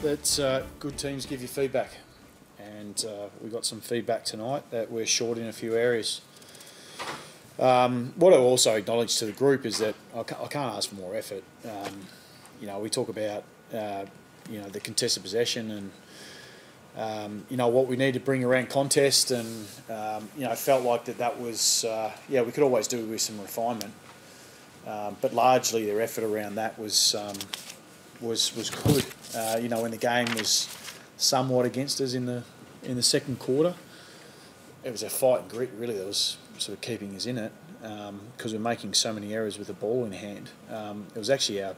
that good teams give you feedback, and we got some feedback tonight that we're short in a few areas. What I also acknowledge to the group is that I can't ask for more effort. We talk about the contested possession and what we need to bring around contest, and I felt like that was we could always do with some refinement, but largely their effort around that was good. When the game was somewhat against us in the second quarter, it was a fight and grit really that was sort of keeping us in it, because we're making so many errors with the ball in hand. It was actually our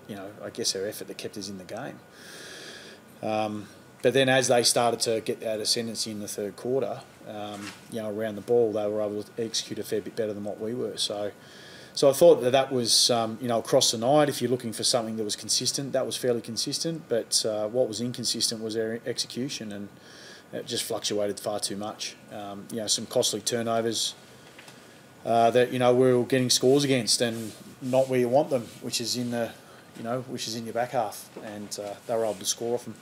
effort that kept us in the game. But then as they started to get that ascendancy in the third quarter, around the ball, they were able to execute a fair bit better than what we were. So I thought that was, across the night, if you're looking for something that was consistent, that was fairly consistent. But what was inconsistent was their execution, and it just fluctuated far too much. Some costly turnovers that we were getting scores against, and not where you want them, which is in your back half, and they were able to score off them.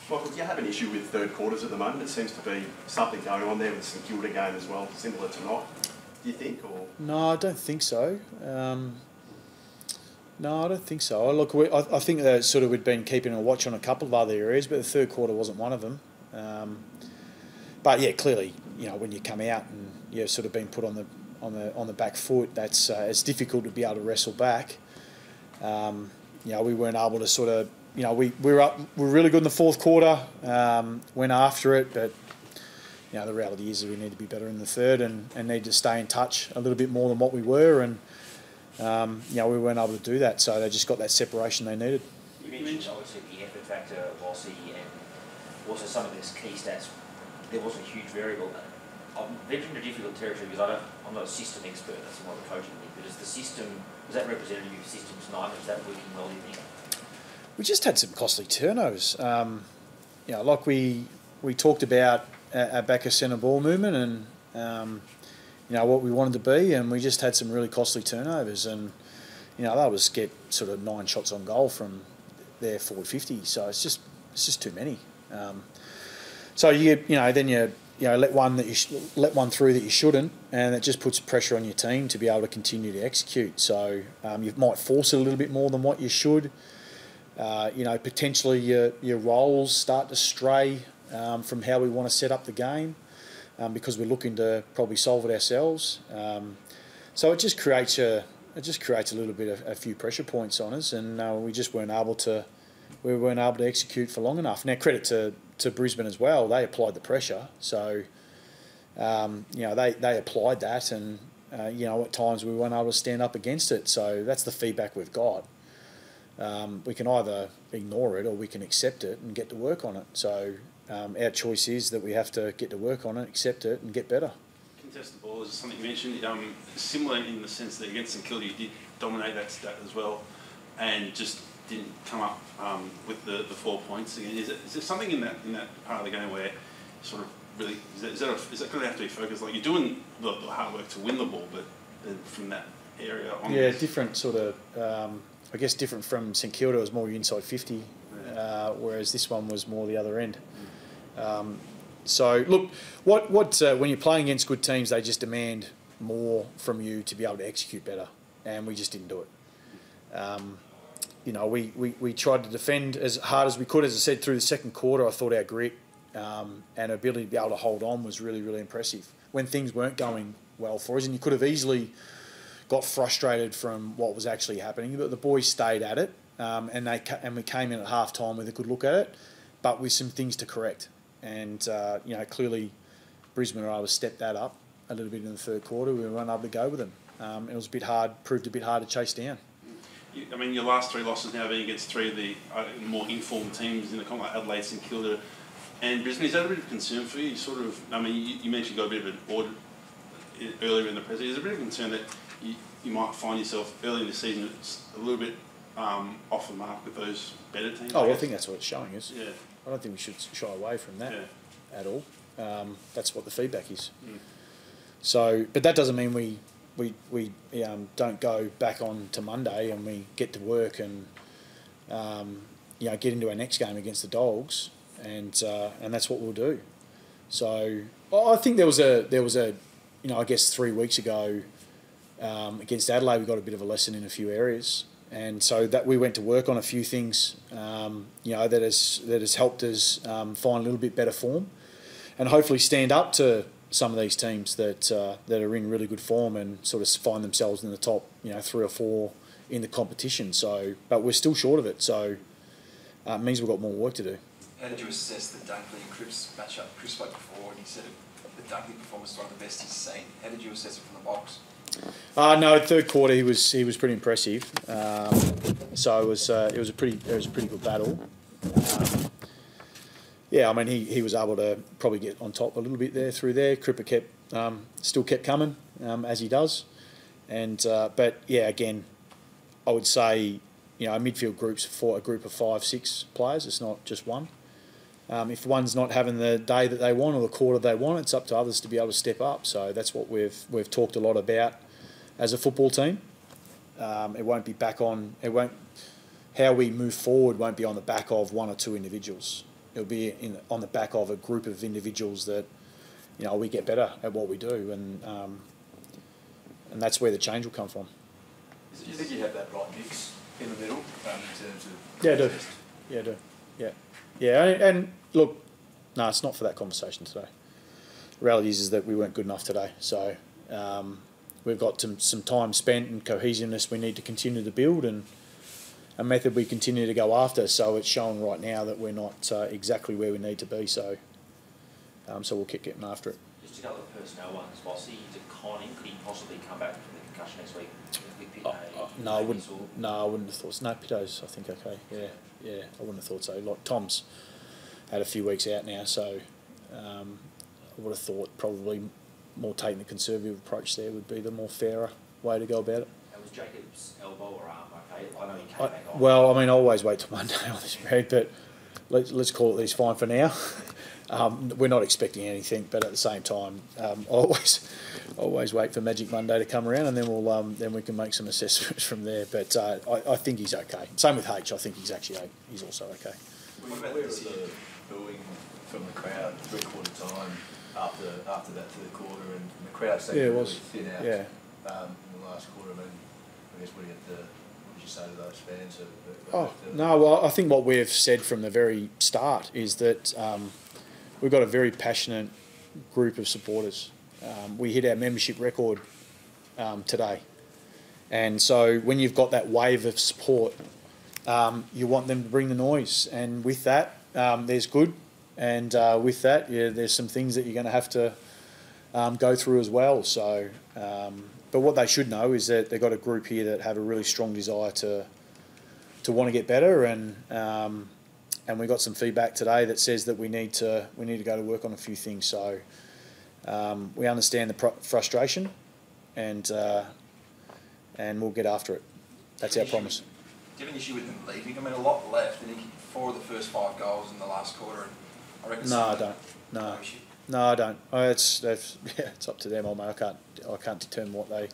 Michael, do you have an issue with third quarters at the moment? It seems to be something going on there with the St Kilda game as well, similar tonight. Do you think? Or no, I don't think so. No, I don't think so. Look, I think that sort of we'd been keeping a watch on a couple of other areas, but the third quarter wasn't one of them. But yeah, clearly, when you come out and you've sort of been put on the back foot, that's it's difficult to be able to wrestle back. We weren't able to sort of, we were really good in the fourth quarter, went after it, but the reality is that we need to be better in the third and need to stay in touch a little bit more than what we were, and we weren't able to do that, so they just got that separation they needed. You mentioned obviously the effort factor, Rossi, and also some of these key stats. There was a huge variable. I'm venturing into difficult territory because I'm not a system expert. That's more of a coaching thing. But is the system, was that representative of system tonight? Is that working well, do you think? We just had some costly turnovers. Like we talked about our back of centre ball movement and what we wanted to be, and we just had some really costly turnovers, and they was get sort of 9 shots on goal from their forward 50. So it's just too many. So then you let one through that you shouldn't, and it just puts pressure on your team to be able to continue to execute. So you might force it a little bit more than what you should. Potentially your roles start to stray from how we want to set up the game, because we're looking to probably solve it ourselves. So it just creates a little bit of a few pressure points on us, and we just weren't able to execute for long enough. Now, credit to Brisbane as well. They applied the pressure, so they applied that, and at times we weren't able to stand up against it. So that's the feedback we've got. We can either ignore it or we can accept it and get to work on it. So our choice is that we have to get to work on it, accept it, and get better. Contested ball is something you mentioned. Similar in the sense that against St Kilda you did dominate that stat as well, and just didn't come up with the 4 points again. Is there something in that part of the game where sort of really is that going to have to be focused? Like, you're doing the hard work to win the ball, but then from that area on. Yeah, different sort of. I guess different from St Kilda, it was more inside 50, whereas this one was more the other end. So look, what when you're playing against good teams, they just demand more from you to be able to execute better, and we just didn't do it. We tried to defend as hard as we could. As I said, through the second quarter, I thought our grit and ability to be able to hold on was really, really impressive when things weren't going well for us, and you could have easily got frustrated from what was actually happening, but the boys stayed at it, and we came in at half time with a good look at it, but with some things to correct. And clearly Brisbane were able to step that up a little bit in the third quarter. We weren't able to go with them. It was proved a bit hard to chase down. Your last 3 losses now being against 3 of the more informed teams in the comp, like Adelaide, St Kilda, and Brisbane. Is that a bit of concern for you? You mentioned you got a bit of an order earlier in the presentation. Is there a bit of concern that you might find yourself early in the season a little bit off the mark with those better teams? I think that's what it's showing us. Yeah. I don't think we should shy away from that at all. That's what the feedback is. So, but that doesn't mean we don't go back on to Monday and we get to work and get into our next game against the Dogs, and that's what we'll do. So I think there was a I guess 3 weeks ago against Adelaide, we got a bit of a lesson in a few areas, and so that we went to work on a few things, that has helped us find a little bit better form, and hopefully stand up to some of these teams that are in really good form and sort of find themselves in the top 3 or 4 in the competition. So, but we're still short of it. So it means we've got more work to do. How did you assess the Dunkley and Cripps matchup? Chris spoke before and he said the Dunkley performance was one of the best he's seen. How did you assess it from the box? No, third quarter he was pretty impressive. So it was a pretty good battle. I mean he was able to probably get on top a little bit there through there. Cripper still kept coming as he does, and but again, I would say a midfield group's for a group of 5, 6 players. It's not just one. If one's not having the day that they want or the quarter they want, it's up to others to be able to step up. So that's what we've talked a lot about as a football team. It won't be back on. How we move forward won't be on the back of 1 or 2 individuals. It'll be on the back of a group of individuals that we get better at what we do, and that's where the change will come from. Do you think you have that right mix in the middle in terms of? Yeah, I do. Yeah, I do. Yeah, and look, no, it's not for that conversation today. The reality is that we weren't good enough today, so we've got some time spent and cohesiveness we need to continue to build, and a method we continue to go after. So it's shown right now that we're not exactly where we need to be. So we'll keep getting after it. Just a couple of personnel ones. Bossy, Conning, could he possibly come back from the concussion next week? No, I wouldn't. No, I wouldn't have thought so. No, Pito's I think okay. Yeah, I wouldn't have thought so. Like Tom's had a few weeks out now, so I would have thought probably more taking the conservative approach there would be the more fairer way to go about it. And was Jacob's elbow or arm okay? I know he came back on. Well, I mean, I always wait till Monday on this, Brad, but let's call it he's fine for now. We're not expecting anything, but at the same time, always wait for Magic Monday to come around, and then we can make some assessments from there. But I think he's okay. Same with H. I think he's also okay. What about the booing from the crowd 3/4 time after that third quarter, and the crowd seemed to really thin out in the last quarter? I mean, I guess what did you say to those fans? No, well, I think what we've said from the very start is that we've got a very passionate group of supporters. We hit our membership record today. And so when you've got that wave of support, you want them to bring the noise. And with that, there's good. And with that, there's some things that you're going to have to go through as well. So, but what they should know is that they've got a group here that have a really strong desire to want to get better, and we got some feedback today that says that we need to go to work on a few things. So we understand the frustration, and we'll get after it. That's our promise. Do you have an issue with them leaving? I mean, a lot left, and he kicked 4 of the first 5 goals in the last quarter. And I reckon no, I don't. No, I don't. It's up to them. I can't determine what they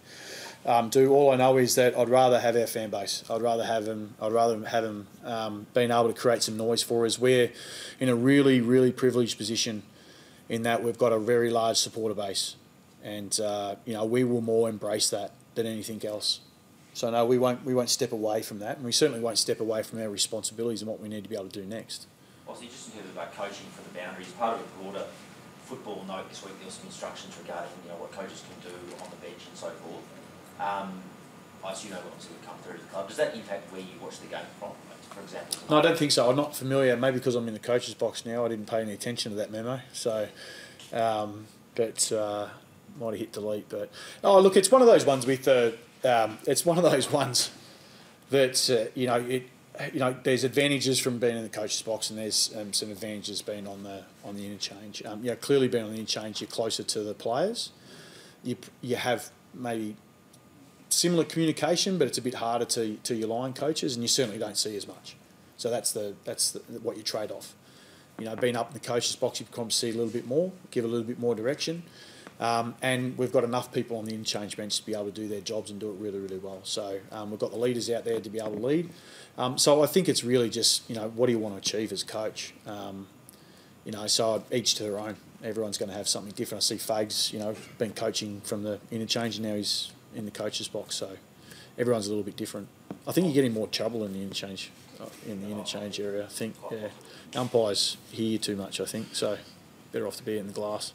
do. All I know is that I'd rather have our fan base. I'd rather have them being able to create some noise for us. We're in a really, really privileged position in that we've got a very large supporter base, and we will more embrace that than anything else. So no, we won't step away from that, and we certainly won't step away from our responsibilities and what we need to be able to do next. Obviously, just in terms of coaching for the boundaries, part of a broader football note this week, there were some instructions regarding what coaches can do on the bench and so forth. I assume obviously would come through to the club. Does that impact where you watch the game from, for example? No, I don't think so. I'm not familiar. Maybe because I'm in the coach's box now, I didn't pay any attention to that memo. So, but might have hit delete. But look, it's one of those ones with it's one of those ones that there's advantages from being in the coach's box, and there's some advantages being on the interchange. Clearly being on the interchange, you're closer to the players. You have maybe similar communication, but it's a bit harder to your line coaches, and you certainly don't see as much. So that's what you trade off. Being up in the coach's box, you can see a little bit more, give a little bit more direction. And we've got enough people on the interchange bench to be able to do their jobs and do it really, really well. So we've got the leaders out there to be able to lead. So I think it's really just, what do you want to achieve as a coach? So each to their own. Everyone's going to have something different. I see Fags, been coaching from the interchange, and now he's in the coach's box. So everyone's a little bit different. I think you're getting more trouble in the interchange area. I think umpires hear you too much. I think so. Better off to be in the glass.